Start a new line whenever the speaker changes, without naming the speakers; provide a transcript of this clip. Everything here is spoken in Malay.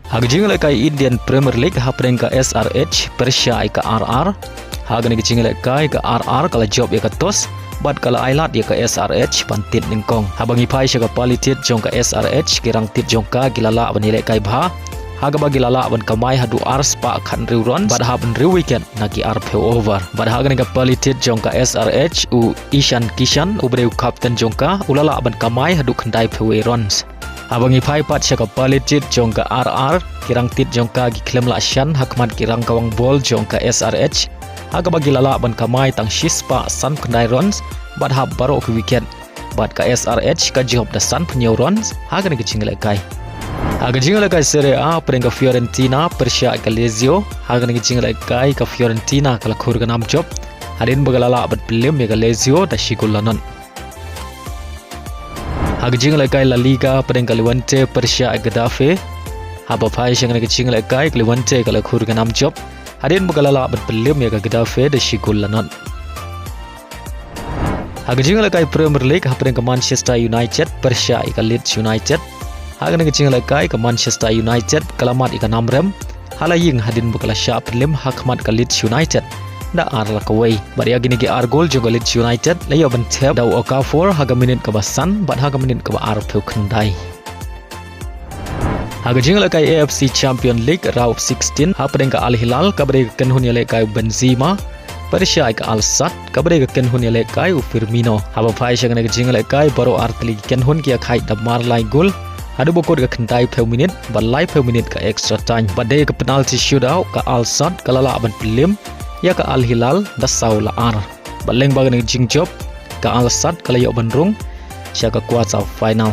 Haga Ialehkai Indian Premier League hapreng ka SRH Persia ka RR. Haga ni Ialehkai ka RR kala job ya ka tos. Bad kala ailat ya ka SRH pantit ningkong. Habang ipai siya ka palitit jong ka SRH kirang tit jong ka gilala ban Ialehkai bha. Haga bagi lala ban kamai hadu ars pa kan riu runs bad haben riu weekend nagi arpeu over. Bad haga ni ka palitit jong ka SRH u Ishan Kishan u breu captain jong ka ulala ban kamai hadu kandai peu runs. Habang ipai pat siya ka palitit jong ka RR kirang tit jong ka gi klem la shan hakmat kirang kawang bol jong ka SRH. Haga bagi lala ban kamai tang shispa san kandai runs bad hab baro ke weekend. Bad ka SRH ka job da san penyo runs haga ni Ialehkai. Haga Ialehkai Serie A peringkat Fiorentina Persia ka Lazio. Haga ni Ialehkai ka Fiorentina kala khur ganam job. Hadin bagalala bat pilim ya ka Lazio da shigulanon. Haga Ialehkai La Liga peringkat Levante Persia ka Getafe. Haba pai siang ni Ialehkai ka Levante kala khur ganam job. Hadin bagalala bat pilim ya ka Getafe da shigulanon. Haga Ialehkai Premier League peringkat Manchester United Persia ka Leeds United. Haga ni Ialehkai ka Manchester United kalamat ika namrem halaying hadin bukala sya prelim hakmat ka Leeds United da arla kawai bari agi ni ar gol juga Leeds United layo ban tep daw Okafor haga minit ka basan bad haga minit ka ar peu kandai. Haga Ialehkai AFC Champion League round 16 hapring ka Al Hilal kabare ka Kynhun Ialehkai Benzema Persia ka Al Sadd kabare ka Kynhun Ialehkai u Firmino. Haba pai siang ni Ialehkai baro artli Kynhun ki khai da marlai gol. Ada bokor ka kandai peu minit balai peu minit ka extra time badai ka penalty shootout ka Al Sadd kalala ban pilim ya ka Al Hilal da saula ar baleng bagan jing job ka Al Sadd kala yo bandrung siya ka quarter final.